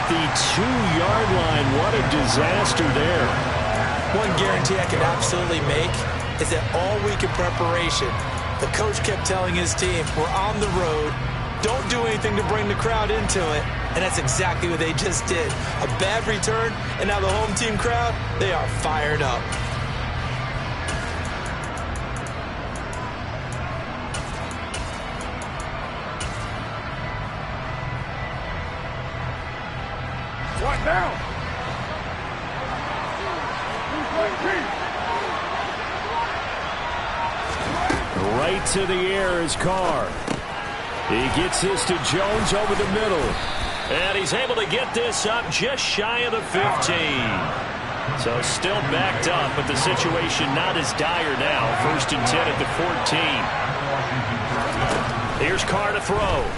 at the 2-yard line. What a disaster there. One guarantee I can absolutely make is that all week in preparation, the coach kept telling his team, we're on the road, don't do anything to bring the crowd into it. And that's exactly what they just did. A bad return, and now the home team crowd, they are fired up. One down. Right to the air is Carr. He gets this to Jones over the middle. And he's able to get this up just shy of the 15. So still backed up, but the situation not as dire now. 1st and 10 at the 14. Here's Carr to throw.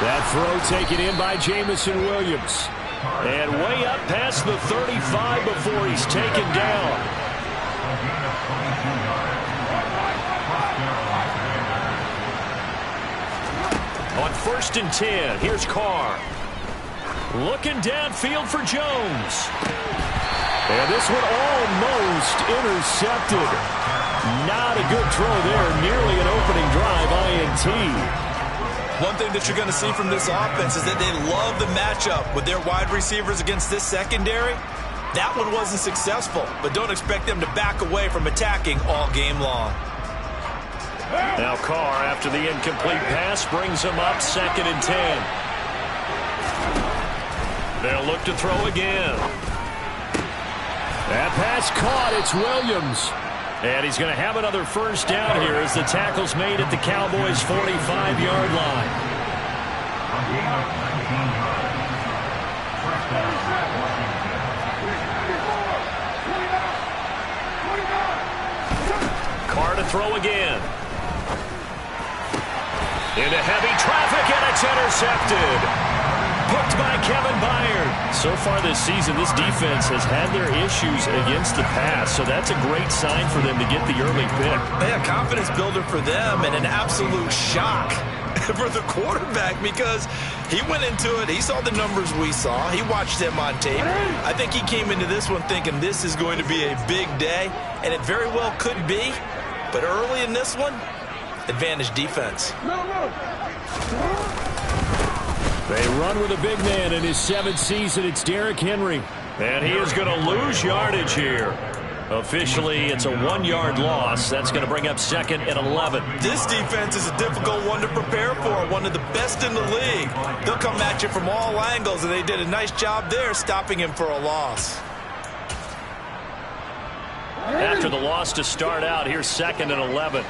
That throw taken in by Jameson Williams. And way up past the 35 before he's taken down. On 1st and 10, here's Carr. Looking downfield for Jones. And this one almost intercepted. Not a good throw there. Nearly an opening drive INT. One thing that you're going to see from this offense is that they love the matchup with their wide receivers against this secondary. That one wasn't successful, but don't expect them to back away from attacking all game long. Now Carr, after the incomplete pass, brings him up 2nd and 10. They'll look to throw again. That pass caught. It's Williams. And he's going to have another first down here as the tackle's made at the Cowboys' 45-yard line. Carr to throw again. Into heavy traffic, and it's intercepted. Hooked by Kevin Byard. So far this season, this defense has had their issues against the pass, so that's a great sign for them to get the early pick. Yeah, confidence builder for them and an absolute shock for the quarterback because he went into it. He saw the numbers we saw. He watched them on tape. I think he came into this one thinking this is going to be a big day, and it very well could be. But early in this one, advantage defense. They run with a big man in his 7th season. It's Derrick Henry. And he is going to lose yardage here. Officially, it's a 1-yard loss. That's going to bring up 2nd and 11. This defense is a difficult one to prepare for, one of the best in the league. They'll come at you from all angles, and they did a nice job there stopping him for a loss. After the loss to start out, here's 2nd and 11.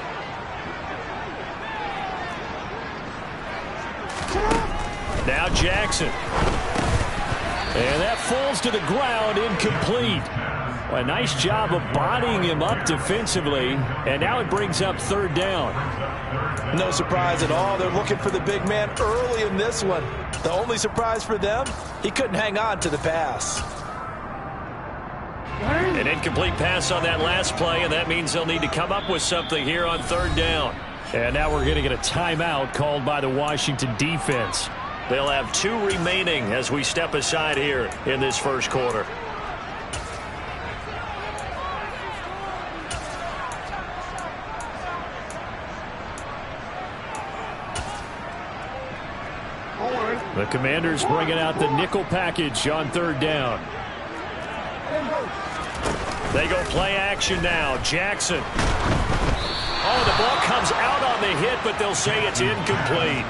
Now Jackson. And that falls to the ground, incomplete. Well, a nice job of bodying him up defensively. And now it brings up 3rd down. No surprise at all. They're looking for the big man early in this one. The only surprise for them, he couldn't hang on to the pass. An incomplete pass on that last play, and that means they'll need to come up with something here on 3rd down. And now we're going to get a timeout called by the Washington defense. They'll have 2 remaining as we step aside here in this first quarter. The Commanders bringing out the nickel package on 3rd down. They go play action now. Jackson. Oh, the ball comes out on the hit, but they'll say it's incomplete.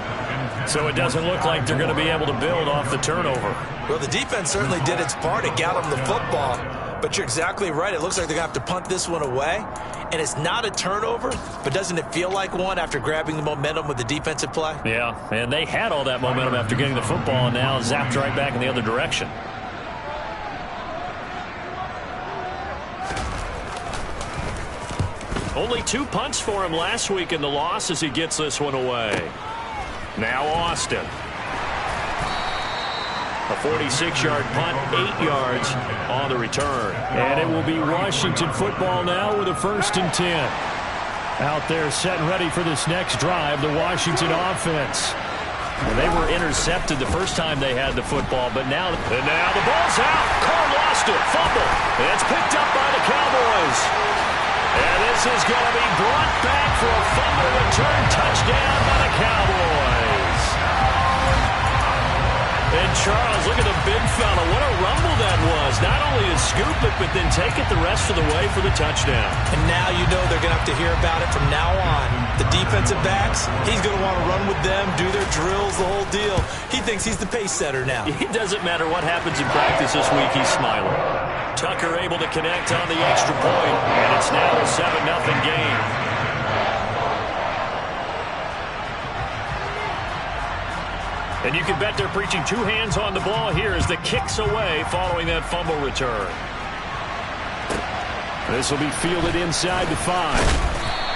So it doesn't look like they're going to be able to build off the turnover. Well, the defense certainly did its part. It got them the football. But you're exactly right. It looks like they're going to have to punt this one away. And it's not a turnover, but doesn't it feel like one after grabbing the momentum with the defensive play? Yeah, and they had all that momentum after getting the football, and now zapped right back in the other direction. Only 2 punts for him last week in the loss as he gets this one away. Now Austin. A 46-yard punt, 8 yards on the return. And it will be Washington football now with a 1st and 10. Out there set and ready for this next drive, the Washington offense. And they were intercepted the first time they had the football, but now the ball's out. Carr lost it. Fumble. And it's picked up by the Cowboys. And this is going to be brought back for a fumble return touchdown by the Cowboys. And Charles, look at the big fella. What a rumble that was. Not only to scoop it, but then take it the rest of the way for the touchdown. And now you know they're going to have to hear about it from now on. The defensive backs, he's going to want to run with them, do their drills, the whole deal. He thinks he's the pace setter now. It doesn't matter what happens in practice this week, he's smiling. Tucker able to connect on the extra point, and it's now a 7-0 game. And you can bet they're preaching two hands on the ball here as the kick's away following that fumble return. This will be fielded inside the 5.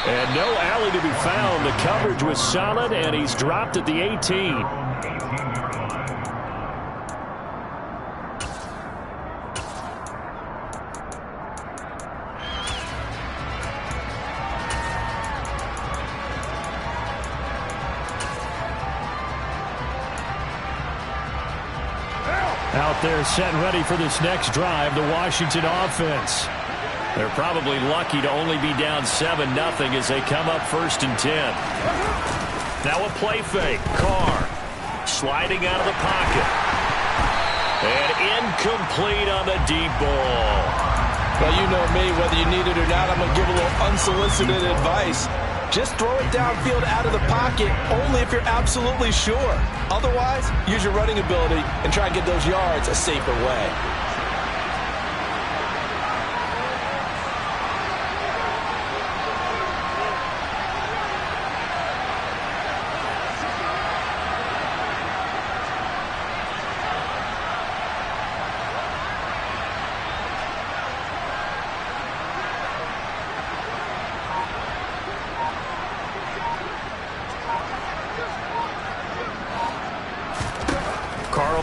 And no alley to be found. The coverage was solid, and he's dropped at the 18. Out there set and ready for this next drive, the Washington offense. They're probably lucky to only be down 7-0 as they come up 1st and 10. Now a play fake. Carr sliding out of the pocket. And incomplete on the deep ball. Well, you know me, whether you need it or not, I'm going to give a little unsolicited advice. Just throw it downfield out of the pocket only if you're absolutely sure. Otherwise, use your running ability and try and get those yards a safer way.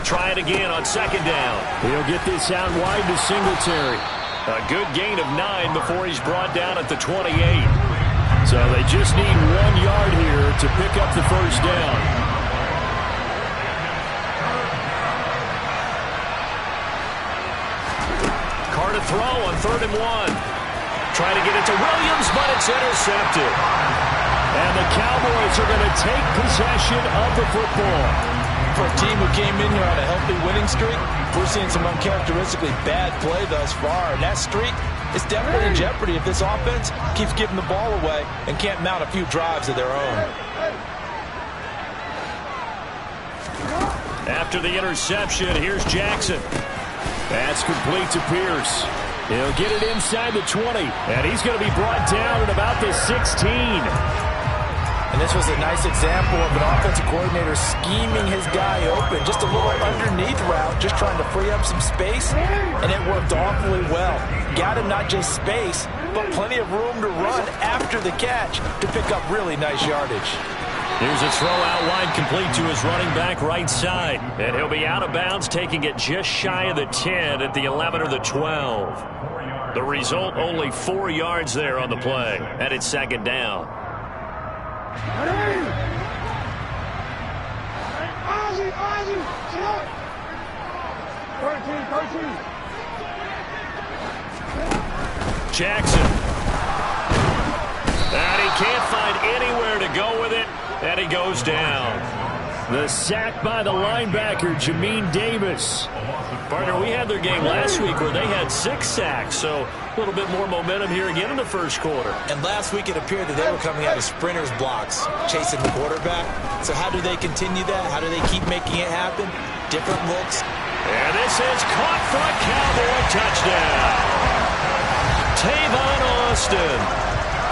Try it again on 2nd down. He'll get this out wide to Singletary. A good gain of 9 before he's brought down at the 28. So they just need 1 yard here to pick up the 1st down. Carr to throw on 3rd and 1. Trying to get it to Williams, but it's intercepted. And the Cowboys are going to take possession of the football. For a team who came in here on a healthy winning streak, we're seeing some uncharacteristically bad play thus far. And that streak is definitely in jeopardy if this offense keeps giving the ball away and can't mount a few drives of their own. After the interception, here's Jackson. That's complete to Pierce. He'll get it inside the 20, and he's going to be brought down at about the 16. And this was a nice example of an offensive coordinator scheming his guy open. Just a little underneath route, just trying to free up some space, and it worked awfully well. Got him not just space, but plenty of room to run after the catch to pick up really nice yardage. Here's a throw out wide complete to his running back right side. And he'll be out of bounds, taking it just shy of the 10 at the 11 or the 12. The result, only 4 yards there on the play. And it's 2nd down. Jackson. And he can't find anywhere to go with it, and he goes down. The sack by the linebacker, Jamin Davis. Partner, we had their game last week where they had 6 sacks, so a little bit more momentum here again in the 1st quarter. And last week it appeared that they were coming out of sprinters blocks, chasing the quarterback. So how do they continue that? How do they keep making it happen? Different looks. And this is caught for a Cowboy touchdown. Tavon Austin,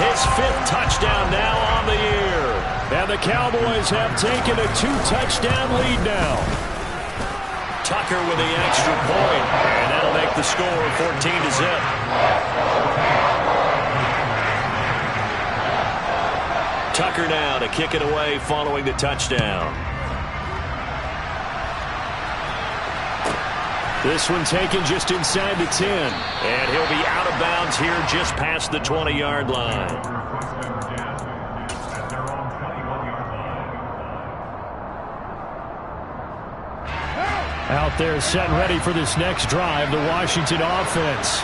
his 5th touchdown now on the year. And the Cowboys have taken a 2-touchdown lead now. Tucker with the extra point, and that'll make the score 14-0. Tucker now to kick it away following the touchdown. This one taken just inside the 10, and he'll be out of bounds here just past the 20-yard line. Out there setting ready for this next drive, the Washington offense.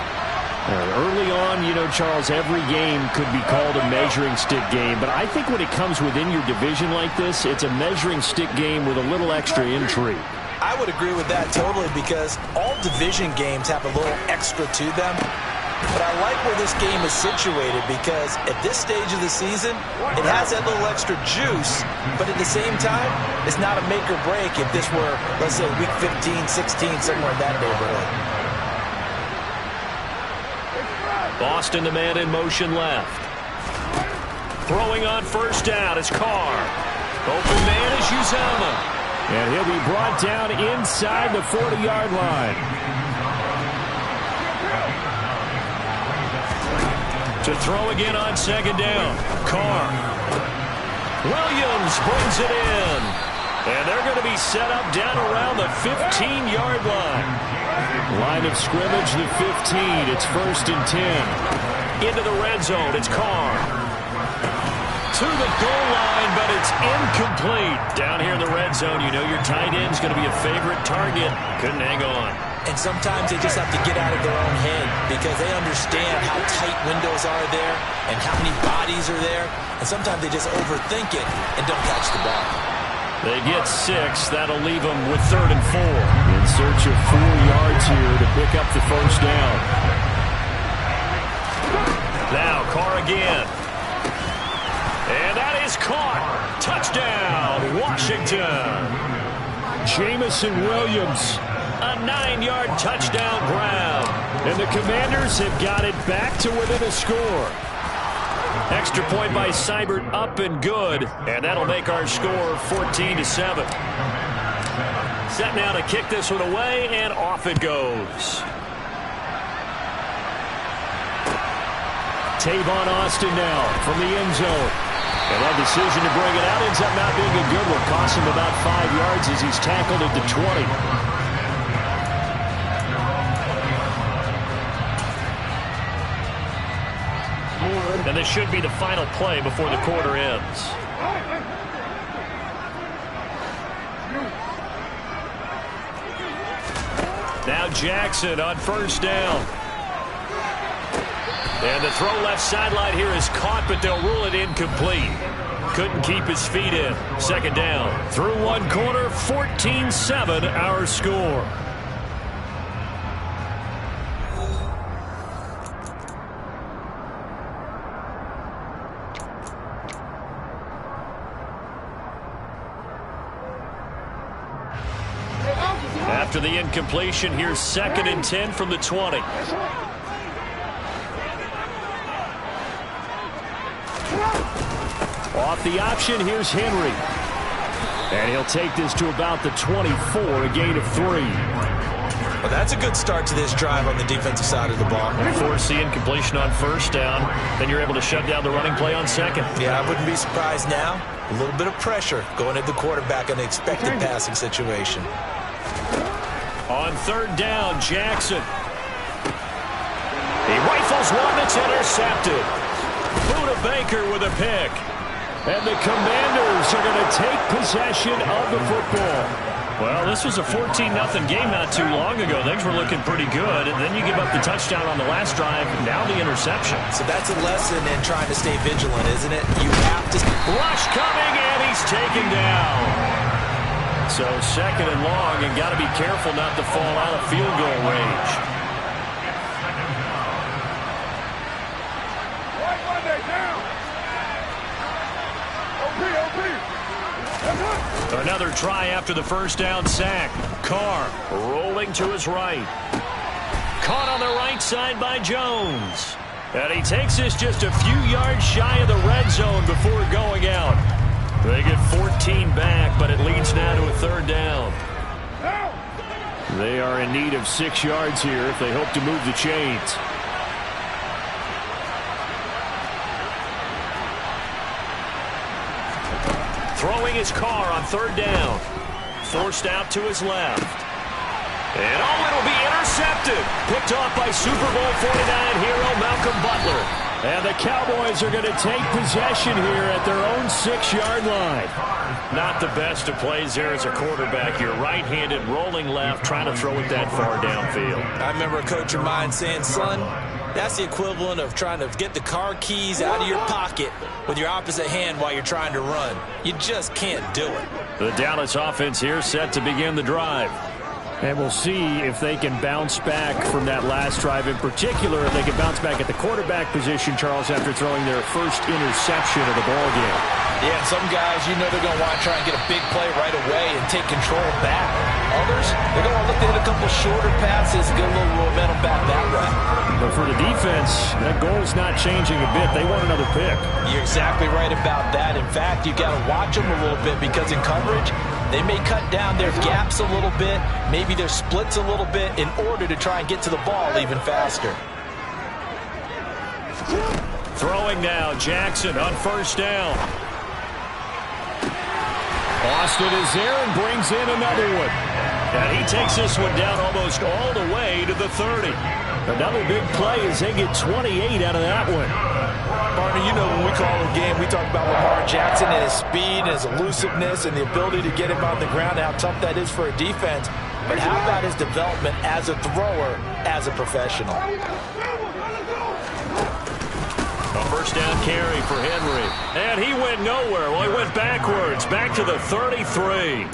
Early on, you know, Charles, every game could be called a measuring stick game. But I think when it comes within your division like this, it's a measuring stick game with a little extra intrigue. I would agree with that totally, because all division games have a little extra to them. But I like where this game is situated, because at this stage of the season, it has that little extra juice. But at the same time, it's not a make or break if this were, let's say, week 15, 16, somewhere in that neighborhood. Boston, the man in motion left. Throwing on first down is Carr. Open man is Uzomah. And he'll be brought down inside the 40-yard line. To throw again on second down. Carr. Williams brings it in. And they're going to be set up down around the 15-yard line. Line of scrimmage, the 15. It's 1st and 10. Into the red zone. It's Carr. To the goal line, but it's incomplete. Down here in the red zone, you know your tight end's going to be a favorite target. Couldn't hang on. And sometimes they just have to get out of their own head, because they understand how tight windows are there and how many bodies are there. And sometimes they just overthink it and don't catch the ball. They get 6. That'll leave them with 3rd and 4. In search of 4 yards here to pick up the first down. Now Carr again. And that is caught. Touchdown, Washington. Jamison Williams, a 9-yard touchdown grab. And the Commanders have got it back to within a score. Extra point by Seibert, up and good. And that'll make our score 14-7. Set now to kick this one away, and off it goes. Tavon Austin now from the end zone. And that decision to bring it out ends up not being a good one. Cost him about 5 yards as he's tackled at the 20. And this should be the final play before the quarter ends. Now Jackson on first down. And the throw left sideline here is caught, but they'll rule it incomplete. Couldn't keep his feet in. Second down. Through one quarter, 14-7 our score. After the incompletion, here's 2nd and 10 from the 20. Off the option, here's Henry. And he'll take this to about the 24, a gain of 3. Well, that's a good start to this drive on the defensive side of the ball. Force the incompletion on first down, then you're able to shut down the running play on second. Yeah, I wouldn't be surprised now. A little bit of pressure going at the quarterback in an expected passing situation. On third down, Jackson. He rifles one that's intercepted. Buda Baker with a pick. And the Commanders are going to take possession of the football. Well, this was a 14-0 game not too long ago. Things were looking pretty good. And then you give up the touchdown on the last drive. Now the interception. So that's a lesson in trying to stay vigilant, isn't it? You have to... Rush coming, and he's taken down. So 2nd and long, and got to be careful not to fall out of field goal range. Another try after the first down sack. Carr rolling to his right. Caught on the right side by Jones. And he takes this just a few yards shy of the red zone before going out. They get 14 back, but it leads now to a 3rd down. They are in need of 6 yards here if they hope to move the chains. Throwing his Carr on 3rd down. Forced out to his left. And oh, it'll be intercepted. Picked off by Super Bowl 49 hero Malcolm Butler. And the Cowboys are going to take possession here at their own 6-yard line. Not the best of plays there as a quarterback. You're right-handed, rolling left, trying to throw it that far downfield. I remember a coach of mine saying, son, that's the equivalent of trying to get the car keys out of your pocket with your opposite hand while you're trying to run. You just can't do it. The Dallas offense here set to begin the drive. And we'll see if they can bounce back from that last drive. In particular, if they can bounce back at the quarterback position, Charles, after throwing their first interception of the ballgame. Yeah, some guys, you know they're going to want to try and get a big play right away and take control back. Others, they're going to look at a couple shorter passes and get a little momentum back that way. But for the defense, that goal's not changing a bit. They want another pick. You're exactly right about that. In fact, you've got to watch them a little bit because in coverage, they may cut down their gaps a little bit, maybe their splits a little bit in order to try and get to the ball even faster. Throwing now, Jackson on first down. Austin is there and brings in another one. And he takes this one down almost all the way to the 30. Another big play as they get 28 out of that one. Barney, you know when we call a game, we talk about Lamar Jackson and his speed and his elusiveness and the ability to get him on the ground and how tough that is for a defense. But how about his development as a thrower, as a professional? A first down carry for Henry. And he went nowhere. Well, he went backwards, back to the 33.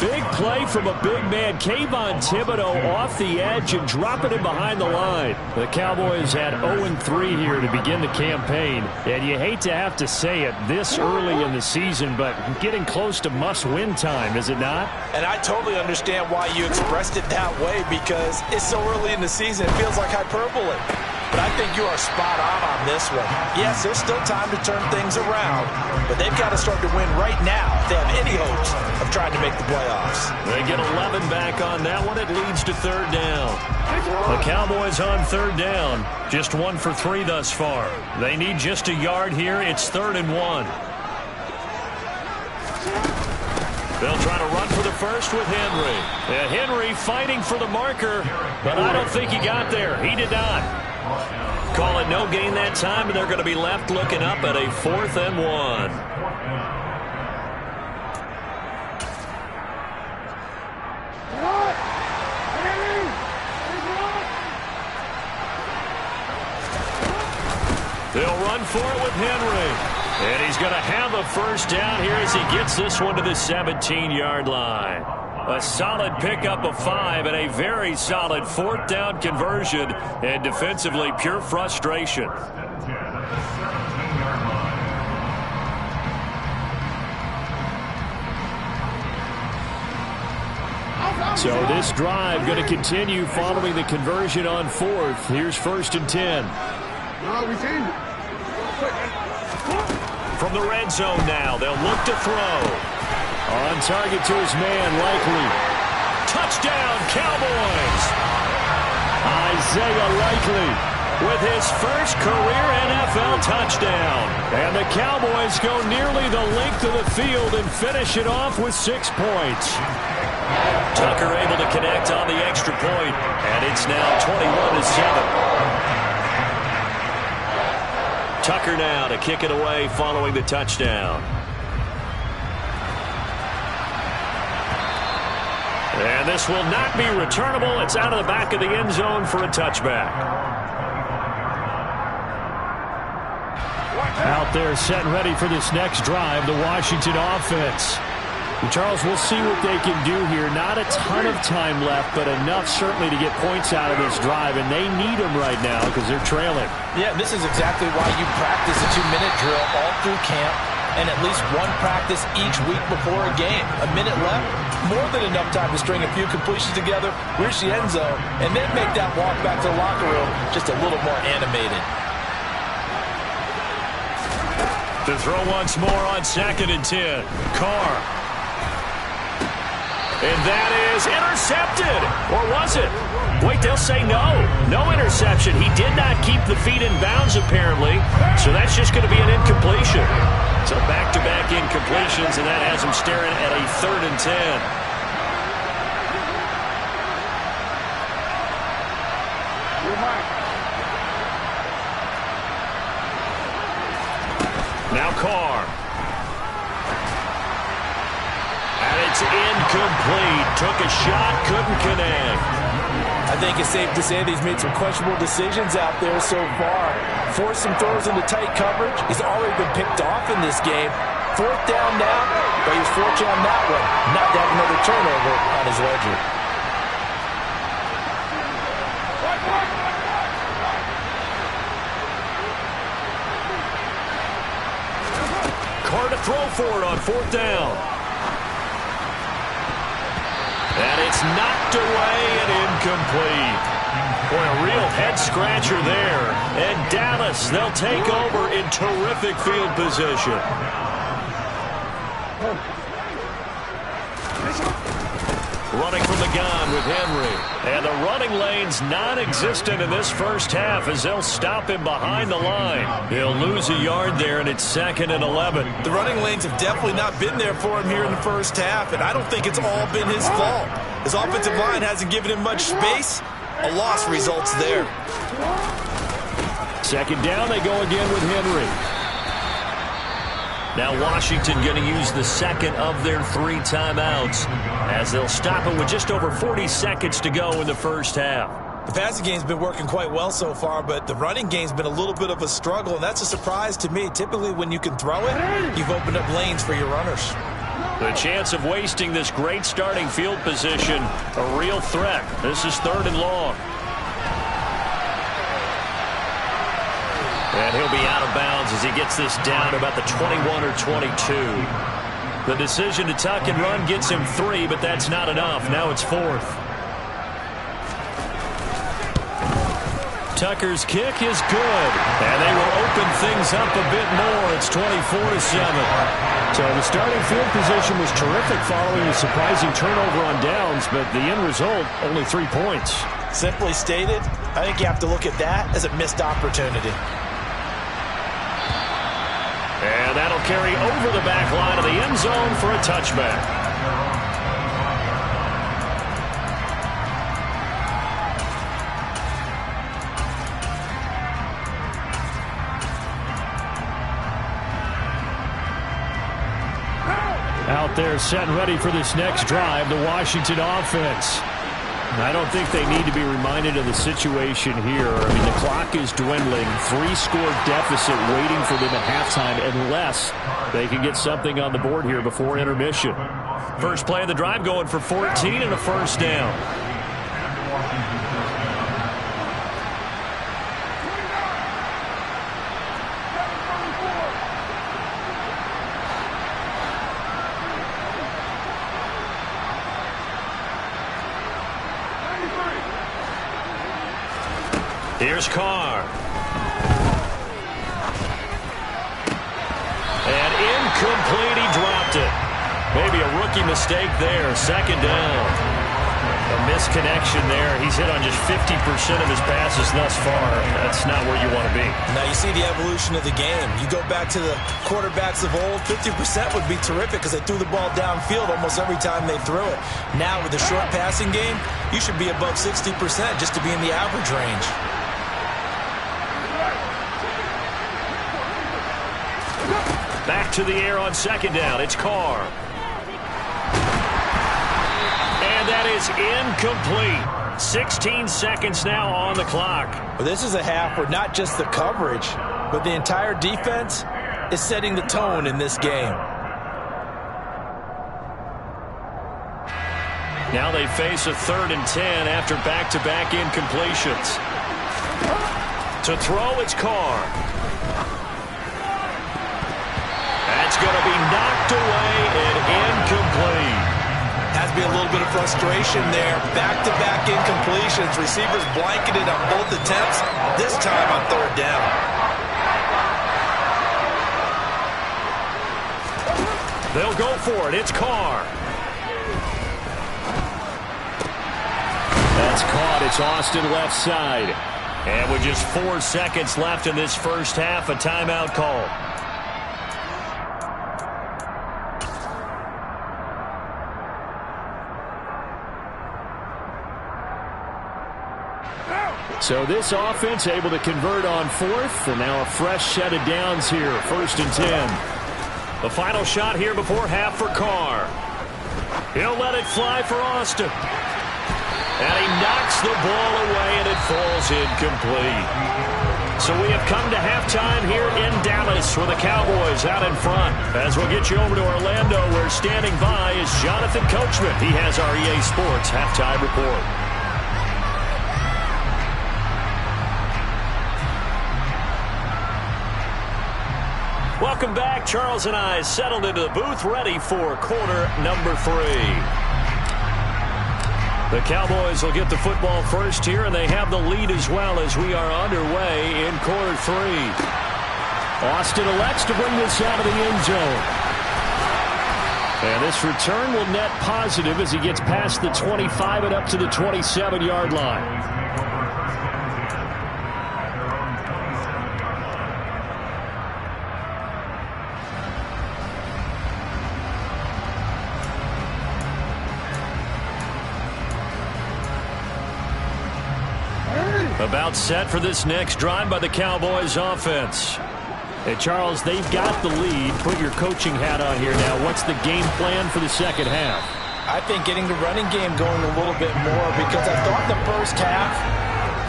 Big play from a big man. Kayvon Thibodeaux off the edge and dropping him behind the line. The Cowboys had 0-3 here to begin the campaign. And you hate to have to say it this early in the season, but getting close to must-win time, is it not? And I totally understand why you expressed it that way because it's so early in the season. It feels like hyperbole. But I think you are spot on this one. Yes, there's still time to turn things around, but they've got to start to win right now if they have any hopes of trying to make the playoffs. They get 11 back on that one. It leads to third down. The Cowboys on third down. Just 1 for 3 thus far. They need just a yard here. It's 3rd and 1. They'll try to run for the first with Henry. And Henry fighting for the marker, but I don't think he got there. He did not. Call it no gain that time, and they're going to be left looking up at a 4th and 1. They'll run for it with Henry. And he's going to have a first down here as he gets this one to the 17-yard line. A solid pickup of 5 and a very solid 4th down conversion, and defensively pure frustration. So this drive going to continue following the conversion on 4th. Here's 1st and 10. From the red zone now, they'll look to throw. On target to his man, Likely. Touchdown, Cowboys! Isaiah Likely with his first career NFL touchdown. And the Cowboys go nearly the length of the field and finish it off with 6 points. Tucker able to connect on the extra point, and it's now 21-7. Tucker now to kick it away following the touchdown. And this will not be returnable. It's out of the back of the end zone for a touchback. Out there set and ready for this next drive, the Washington offense. And Charles, we'll see what they can do here. Not a ton of time left, but enough certainly to get points out of this drive, and they need them right now because they're trailing. Yeah, this is exactly why you practice a 2-minute drill all through camp and at least one practice each week before a game. A minute left, more than enough time to string a few completions together, reach the end zone, and then make that walk back to the locker room just a little more animated. To throw once more on 2nd and 10. Carr. And that is intercepted. Or was it? Wait, they'll say no. No interception. He did not keep the feet in bounds, apparently. So that's just going to be an incompletion. So back-to-back incompletions, and that has him staring at a 3rd and 10. Now Carr. And it's incomplete. Took a shot, couldn't connect. I think it's safe to say that he's made some questionable decisions out there so far. Forced some throws into tight coverage. He's already been picked off in this game. 4th down now, but he was fortunate on that one, not to have another turnover on his ledger. Carr to throw for it on 4th down. And it's knocked away and incomplete. Boy, a real head-scratcher there. And Dallas, they'll take over in terrific field position. Running from the gun with Henry. And the running lane's non-existent in this first half as they'll stop him behind the line. He'll lose a yard there, and it's 2nd and 11. The running lanes have definitely not been there for him here in the first half, and I don't think it's all been his fault. His offensive line hasn't given him much space. A loss results there. 2nd down, they go again with Henry. Now Washington going to use the 2nd of their 3 timeouts as they'll stop it with just over 40 seconds to go in the first half. The passing game's been working quite well so far, but the running game's been a little bit of a struggle, and that's a surprise to me. Typically, when you can throw it, you've opened up lanes for your runners. The chance of wasting this great starting field position, a real threat. This is 3rd and long. And he'll be out of bounds as he gets this down to about the 21 or 22. The decision to tuck and run gets him 3, but that's not enough. Now it's 4th. Tucker's kick is good. And they will open things up a bit more. It's 24-7. So the starting field position was terrific following a surprising turnover on downs, but the end result, only 3 points. Simply stated, I think you have to look at that as a missed opportunity. And that'll carry over the back line of the end zone for a touchback. Out there set and ready for this next drive, the Washington offense. I don't think they need to be reminded of the situation here. I mean, the clock is dwindling. 3-score deficit waiting for them at halftime unless they can get something on the board here before intermission. First play of the drive going for 14 and a 1st down. Here's Carr. And incomplete, he dropped it. Maybe a rookie mistake there. 2nd down. A misconnection there. He's hit on just 50% of his passes thus far. That's not where you want to be. Now you see the evolution of the game. You go back to the quarterbacks of old, 50% would be terrific because they threw the ball downfield almost every time they threw it. Now with the short passing game, you should be above 60% just to be in the average range. Back to the air on 2nd down. It's Carr. And that is incomplete. 16 seconds now on the clock. Well, this is a half where not just the coverage, but the entire defense is setting the tone in this game. Now they face a 3rd and 10 after back-to-back incompletions. To throw, it's Carr. That's going to be knocked away and incomplete. Has to be a little bit of frustration there. Back-to-back incompletions. Receivers blanketed on both attempts, this time on 3rd down. They'll go for it. It's Carr. That's caught. It's Austin left side. And with just 4 seconds left in this first half, a timeout call. So this offense able to convert on fourth, and now a fresh set of downs here, 1st and 10. The final shot here before half for Carr. He'll let it fly for Austin. And he knocks the ball away, and it falls incomplete. So we have come to halftime here in Dallas with the Cowboys out in front. As we'll get you over to Orlando, where standing by is Jonathan Coachman. He has our EA Sports halftime report. Welcome back. Charles and I settled into the booth, ready for quarter number 3. The Cowboys will get the football first here, and they have the lead as well as we are underway in quarter 3. Austin elects to bring this out of the end zone. And this return will net positive as he gets past the 25 and up to the 27-yard line. About set for this next drive by the Cowboys offense. Hey, Charles, they've got the lead. Put your coaching hat on here now. What's the game plan for the second half? I think getting the running game going a little bit more, because I thought the first half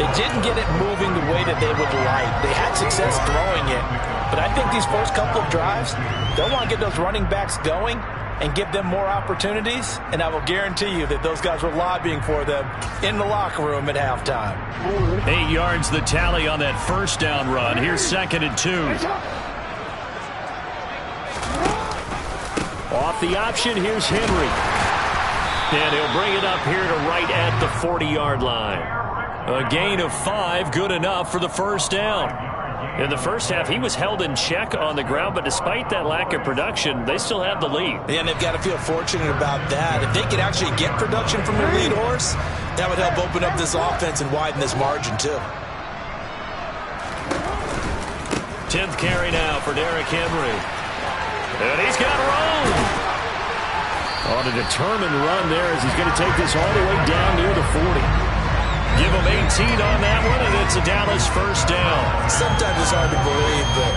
they didn't get it moving the way that they would like. They had success throwing it. But I think these first couple of drives, they'll want to get those running backs going and give them more opportunities, and I will guarantee you that those guys were lobbying for them in the locker room at halftime. 8 yards the tally on that first down run. Here's 2nd and 2. Off the option, here's Henry. And he'll bring it up here to right at the 40-yard line. A gain of 5, good enough for the first down. In the first half, he was held in check on the ground, but despite that lack of production, they still have the lead. And they've got to feel fortunate about that. If they could actually get production from their lead horse, that would help open up this offense and widen this margin, too. 10th carry now for Derrick Henry. And he's got room. On a determined run there as he's going to take this all the way down near the 40. Give him 18 on that one, and it's a Dallas first down. Sometimes it's hard to believe, but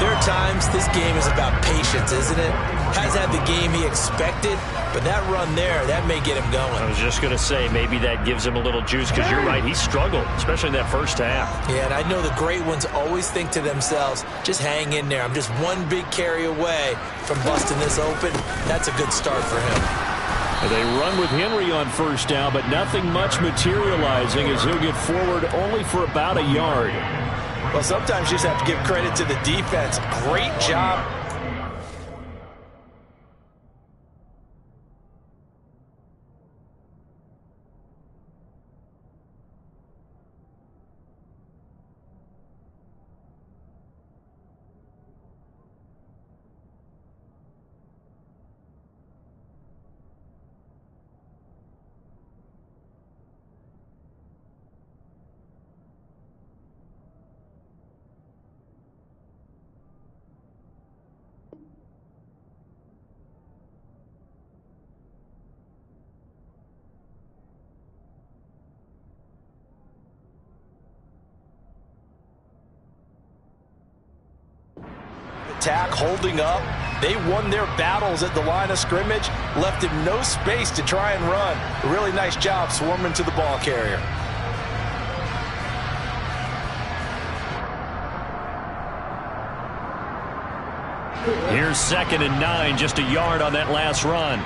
there are times this game is about patience, isn't it? Has had the game he expected, but that run there, that may get him going. I was just going to say, maybe that gives him a little juice, because you're right, he struggled, especially in that first half. Yeah, and I know the great ones always think to themselves, just hang in there. I'm just one big carry away from busting this open. That's a good start for him. They run with Henry on first down, but nothing much materializing as he'll get forward only for about a yard. Well, sometimes you just have to give credit to the defense. Great job. Attack holding up. They won their battles at the line of scrimmage, left him no space to try and run. A really nice job swarming to the ball carrier. Here's 2nd and 9, just a yard on that last run.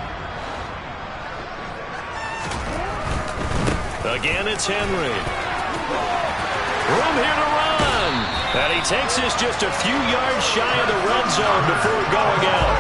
Again, it's Henry. Room here to run. And he takes this just a few yards shy of the red zone before going out.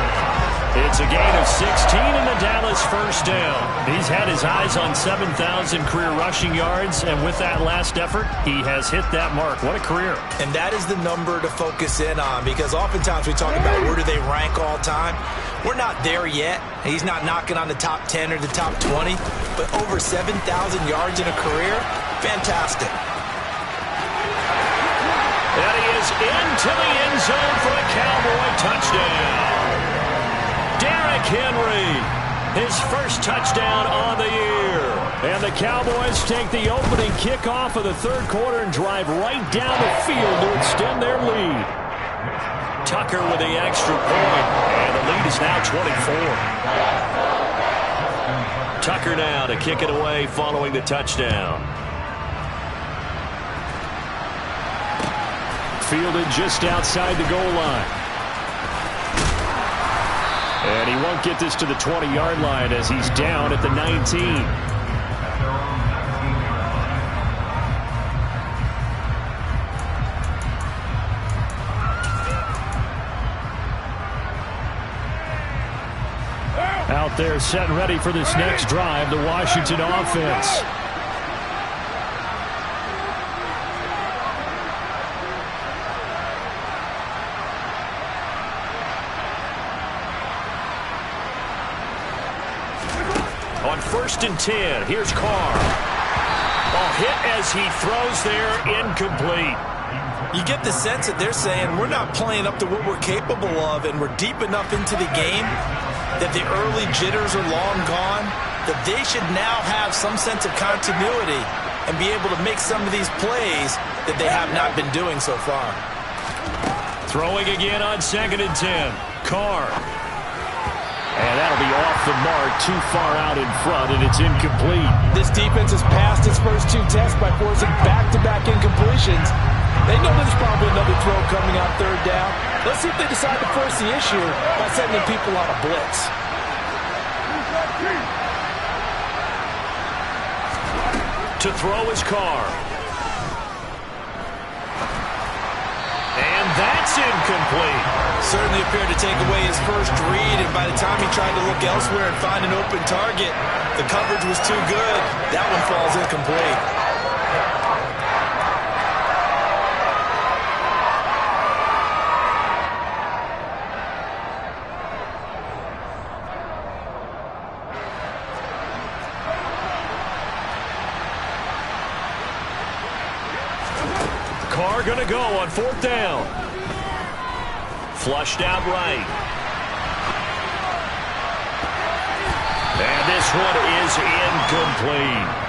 It's a gain of 16 in the Dallas first down. He's had his eyes on 7,000 career rushing yards, and with that last effort, he has hit that mark. What a career. And that is the number to focus in on, because oftentimes we talk about where do they rank all time. We're not there yet. He's not knocking on the top 10 or the top 20, but over 7,000 yards in a career, fantastic. And he is into the end zone for a Cowboy touchdown. Derrick Henry, his first touchdown on the year. And the the Cowboys take the opening kickoff of the third quarter and drive right down the field to extend their lead. Tucker with the extra point, and the lead is now 24. Tucker now to kick it away following the touchdown. Fielded just outside the goal line. And he won't get this to the 20-yard line as he's down at the 19. Out there set and ready for this next drive, the Washington offense. On 1st and 10, here's Carr. Ball hit as he throws there, incomplete. You get the sense that they're saying we're not playing up to what we're capable of, and we're deep enough into the game that the early jitters are long gone, that they should now have some sense of continuity and be able to make some of these plays that they have not been doing so far. Throwing again on 2nd and 10. Carr. And that'll be off the mark, too far out in front, and it's incomplete. This defense has passed its first 2 tests by forcing back-to-back incompletions. They know there's probably another throw coming on 3rd down. Let's see if they decide to force the issue by sending people on a blitz. To throw is Carr. And that's incomplete. Certainly appeared to take away his first read, and by the time he tried to look elsewhere and find an open target, the coverage was too good. That one falls incomplete. Carr going to go on 4th down. Flushed out right. And this one is incomplete.